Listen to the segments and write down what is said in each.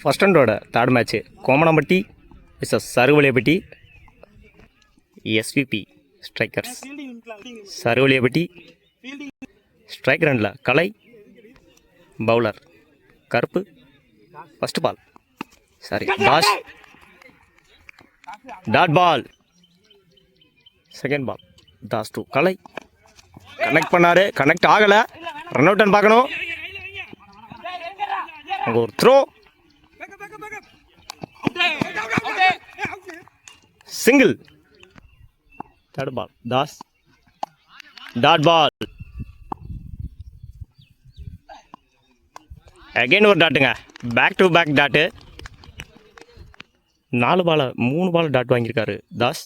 First ரவுண்டோட third match Komanampatti versus Saruvaliyapatti SVP strikers. Saruvaliyapatti strike ரனில் Kalai, bowler Karuppu. First ball sorry Das, dot ball. Second ball Das to Kalai. Connect பண்ணாரு, connect ஆகலை. Run அவுட்னு பார்க்கணும். அங்கே ஒரு throw, single. Third ball Das, dot ball. Again ஒரு டாட்டுங்க, back to back dot. 3 ball dot வாங்கியிருக்காரு தாஸ்.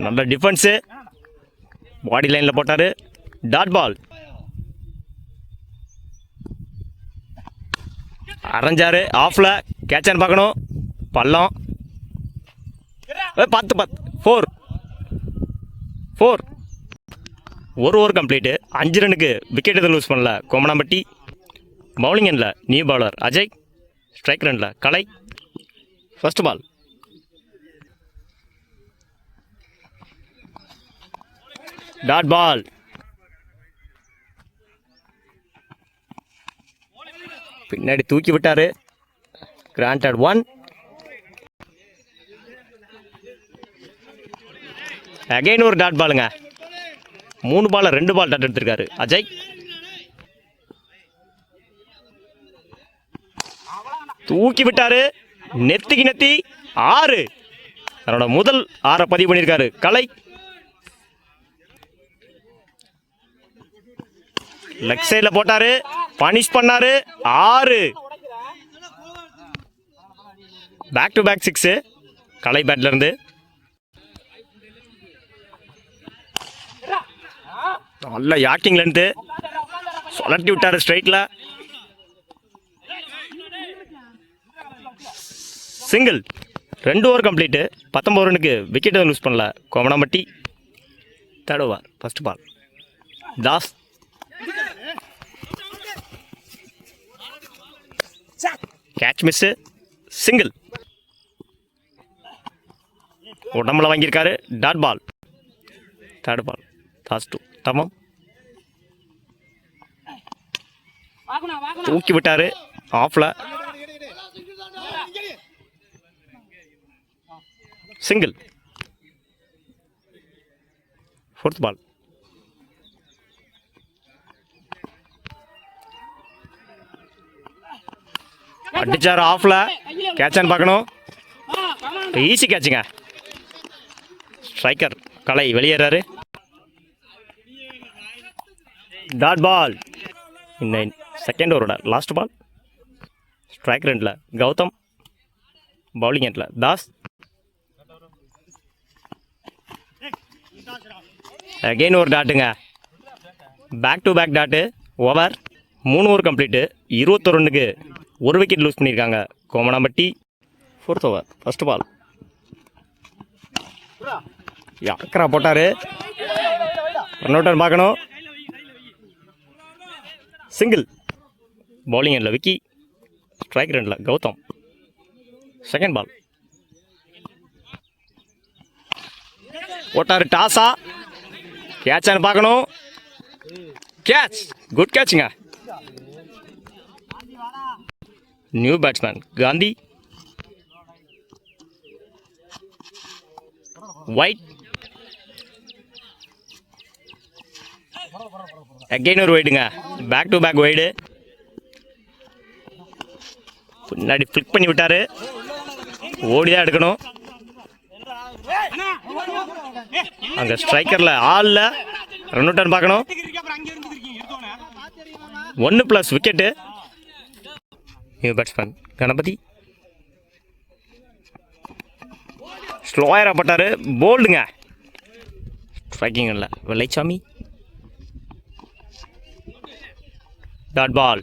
நல்ல டிஃபென்ஸு, பாடி லைனில் போட்டார். டாட் பால் அரைஞ்சாரு, ஆஃபில் கேட்சான்னு பார்க்கணும். பள்ளம் 10 4 ஒரு ஓவர் கம்ப்ளீட்டு. 5 ரனுக்கு விக்கெட் எதுவும் லூஸ் பண்ணல கோமணம்பட்டி. பவுலிங் எண்ணில் நியூ பவுலர் அஜய், ஸ்ட்ரைக் ரனில் Kalai. First ball dot ball. பின்னாடி தூக்கி விட்டாரு. கிராண்டட் 1. அகைன் ஒரு டாட் பாலுங்க. 3 பால் 2 பால் டாட் எடுத்திருக்காரு அஜய். தூக்கி விட்டாரு, நெத்தி 6. தன்னோட முதல் 6 பதிவு பண்ணியிருக்காரு கலை. லெக் சைடில் போட்டாரு, பனிஷ் பண்ணாரு. 6. பேக் டு பேக் 6 கலை பேட்ல இருந்து. நல்ல யாக்கிங் லென்த்து, சுழட்டி விட்டாரு ஸ்ட்ரைட்ல. சிங்கிள். 2 over complete. 19 ரனுக்கு விக்கெட் எதுவும் லூஸ் பண்ணல Komanampatti. Third over first ball Das, catch miss, single. உடம்புல வாங்கியிருக்காரு. Dot ball. Third ball Das 2 தமம். தூக்கி விட்டாரு, ஆஃப்ல சிங்கிள். ஃபோர்த் பால் அடிச்சாரு, ஆஃப்ல கேட்சான்னு பார்க்கணும். ஈஸி கேட்சுங்க. ஸ்ட்ரைக்கர் கலை வெளியேறாரு. Dot ball. இன்னும் செகண்ட் ஓவரோட லாஸ்ட் பால். ஸ்ட்ரைக் ரனில் கௌதம், பவுலிங் எண்டில் தாஸ். அகெயின் ஒரு டாட்டுங்க, back to back dot. Over 3 over complete. 21 ரன்னுக்கு 1 விக்கெட் லூஸ் பண்ணியிருக்காங்க Komanampatti. Fourth over first ball யாக்கரா போட்டார். ரன் அவுட்னு பார்க்கணும். சிங்கிள். பவுலிங் எண்டில் விக்கி, ஸ்ட்ரைக் ரனில் கௌதம். செகண்ட் பால் போட்டார், டாஸா கேட்சான்னு பார்க்கணும். கேட்ச், குட் கேட்சுங்க. New batsman Gandhi. Wide. Again ஒரு ஒயிடுங்க, பேக் டு பேக் ஒயிடு. பின்னாடி ஃபிளிக் பண்ணி விட்டாரு. ஓடிதான் எடுக்கணும். அங்கே ஸ்ட்ரைக்கரில் ஆளில் ரன் அவுட்னு பார்க்கணும். 1+ விக்கெட்டு. New batsman Ganapathi. ஸ்லோயராக பட்டார், போல்டுங்க. ஸ்ட்ரைக்கிங் இல்லை வெள்ளைச்சாமி. Dot ball.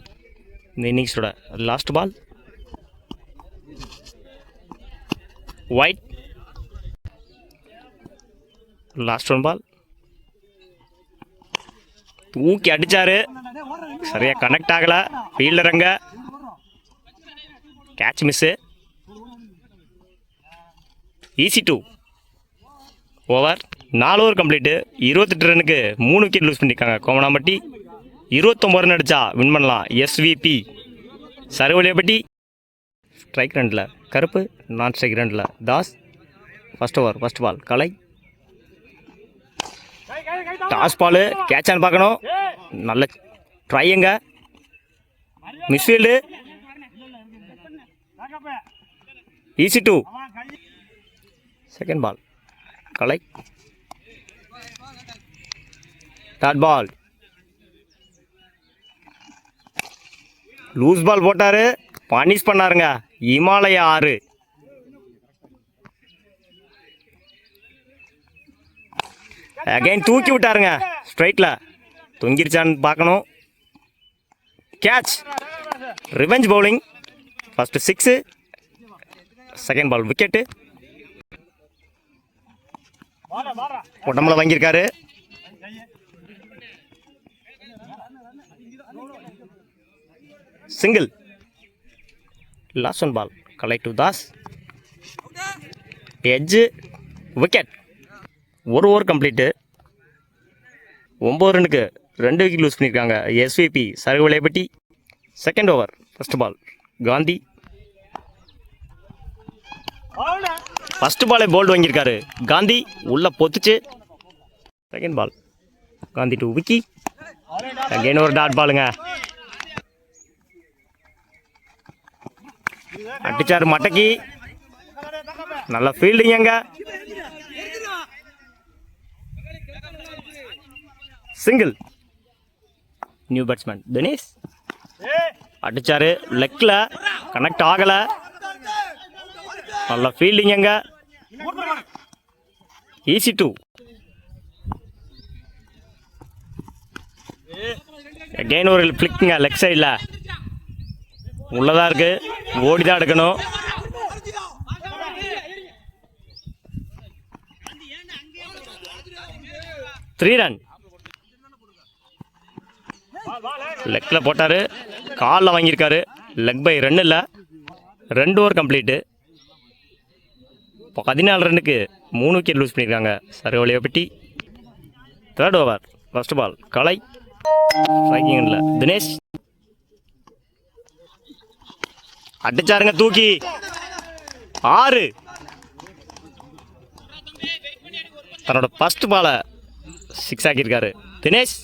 இந்த இன்னிங்ஸோட last ball. Wide. Last 1 ball. தூக்கி அடிச்சாரு, சரியா கனெக்ட் ஆகல. ஃபீல்டருங்க catch miss. Easy 2 over. 4 over complete. 28 ரன்னுக்கு 3 விக்கெட் லூஸ் பண்ணியிருக்காங்க கோமனாம்பட்டி. 29 ரன் அடிச்சா வின் பண்ணலாம் எஸ்விபி சருவலியப்பட்டி. ஸ்ட்ரைக் ரனில் கருப்பு, நான் ஸ்ட்ரைக் ரனில் Das. First over first ball Kalai. Das ball கேட்சான்னு பார்க்கணும். நல்ல ட்ரையுங்க. மிஸ்ஃபீல்டு. ஈஸி 2 செகண்ட் பால் கலை. டாட் பால் லூஸ் பால் போட்டாரு, பனிஷ் பண்ணாருங்க. இமாலயா 6. அகைன் தூக்கி விட்டாருங்க ஸ்ட்ரைட்டில். தொங்கிருச்சான்னு பார்க்கணும். Catch. Revenge bowling. First 6, second ball wicket. உடம்புல வாங்கியிருக்காரு. Single. Last one ball Kalai to Das. Edge wicket. 1 over complete. 9 ரன்னுக்கு 2 விக்கெட் லூஸ் பண்ணியிருக்காங்க SVP Saruvaliyapatti. Second over first ball Gandhi. First பாலே போல்டு வாங்கியிருக்காரு காந்தி. உள்ள பொத்துச்சு. Second ball Gandhi to Vicky. Again ஒரு டாட் பாலுங்க. அடிச்சாரு மட்டக்கி. நல்ல ஃபீல்டிங் அங்க. சிங்கிள். நியூ பேட்ஸ்மேன் தினேஷ் அடிச்சாரு. லெக்ல கனெக்ட் ஆகல. நல்ல ஃபீல்டிங் அங்க. ஈஸி 2 அகைன் ஒரு பிளிக்குங்க லெக் சைடில். உள்ளதா இருக்கு. ஓடிதான் எடுக்கணும். Three run. லெக்ல போட்டாரு, காலில் வாங்கியிருக்காரு. லெக் பை 2 இல்லை. 2 ஓவர் கம்ப்ளீட்டு. 14 ரன்னுக்கு 3 விக்கெட் லூஸ் பண்ணியிருக்காங்க சருவலியப்பட்டி. தேர்ட் ஓவர் ஃபர்ஸ்ட் பால் கலை. ஸ்ட்ரைக்கிங் இல்லை தினேஷ். அடிச்சாருங்க தூக்கி. 6. தன்னோட ஃபர்ஸ்ட் பாலை 6 ஆக்கியிருக்காரு தினேஷ்.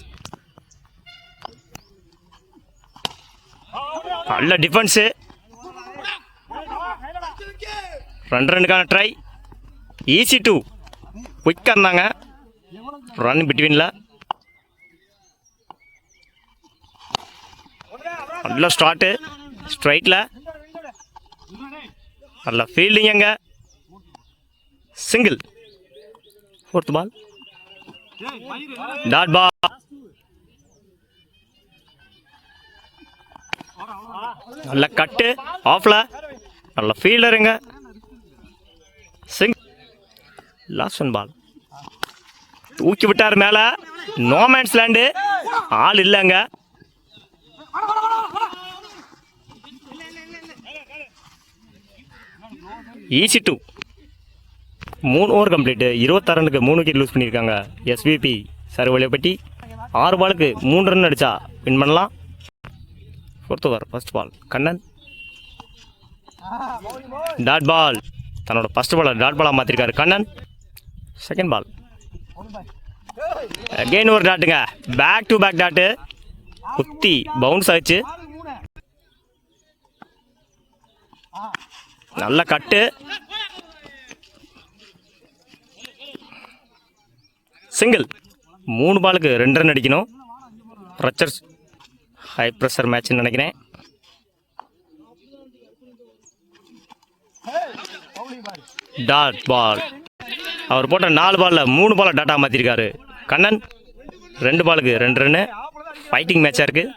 நல்ல டிஃபென்ஸு. 2 ரன்னுக்கான ட்ரை. ஈஸி 2 குயிக்காக இருந்தாங்க. ரன் பிட்வீனில். நல்ல ஸ்டார்ட்டு ஸ்ட்ரைட்டில். நல்ல ஃபீல்டிங் அங்கே. Single. Fourth ball dot ball. நல்ல கட்டு ஆஃப்ல. நல்ல ஃபீல்டருங்க. சிங்கிள். லாஸ்ட் ஒன் பால் தூக்கி விட்டார் மேலே. No man's land. ஆள் இல்லைங்க. Easy 2 3 over complete. 26 ரன்னுக்கு 3 விக்கெட் லூஸ் பண்ணியிருக்காங்க எஸ்விபி சருவலியப்பட்டி. 6 பாலுக்கு 3 ரன் அடித்தா வின் பண்ணலாம். Fourth over first ball Kannan. Dot ball. தன்னோட ஃபர்ஸ்ட் பாலை டாட் பாலாக மாற்றிருக்காரு கண்ணன். செகண்ட் பால் அகெயின் ஒரு டாட்டுங்க. Back to back dot. குத்தி பவுன்ஸ் ஆச்சு. நல்ல கட்டு. சிங்கிள். 3 பாலுக்கு 2 ரன் அடிக்கணும். ப்ரெஷர் ஹை ப்ரெஷர் மேட்ச்னு நினைக்கிறேன். Dot ball. அவர் போட்ட 4 பாலில் 3 பாலை டாட்டா மாற்றிருக்காரு கண்ணன். 2 பாலுக்கு 2 ரன்னு. ஃபைட்டிங் மேட்சாக இருக்குது.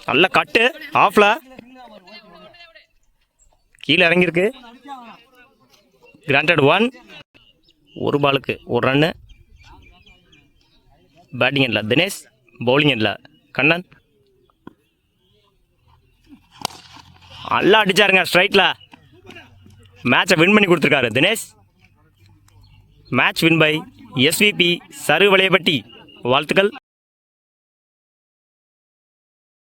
நல்ல கட்டு ஆஃப்ல. கீழே இறங்கியிருக்கு. கிராண்டட் 1. ஒரு பாலுக்கு ஒரு ரன்னு. பேட்டிங் எண்டில் தினேஷ், பவுலிங் எண்டில் கண்ணன். நல்லா அடிச்சாருங்க ஸ்ட்ரைட்டில். மேட்சை வின் பண்ணி கொடுத்துருக்காரு Dinesh. Match win by SVP Saruvaliyapatti. வாழ்த்துக்கள்.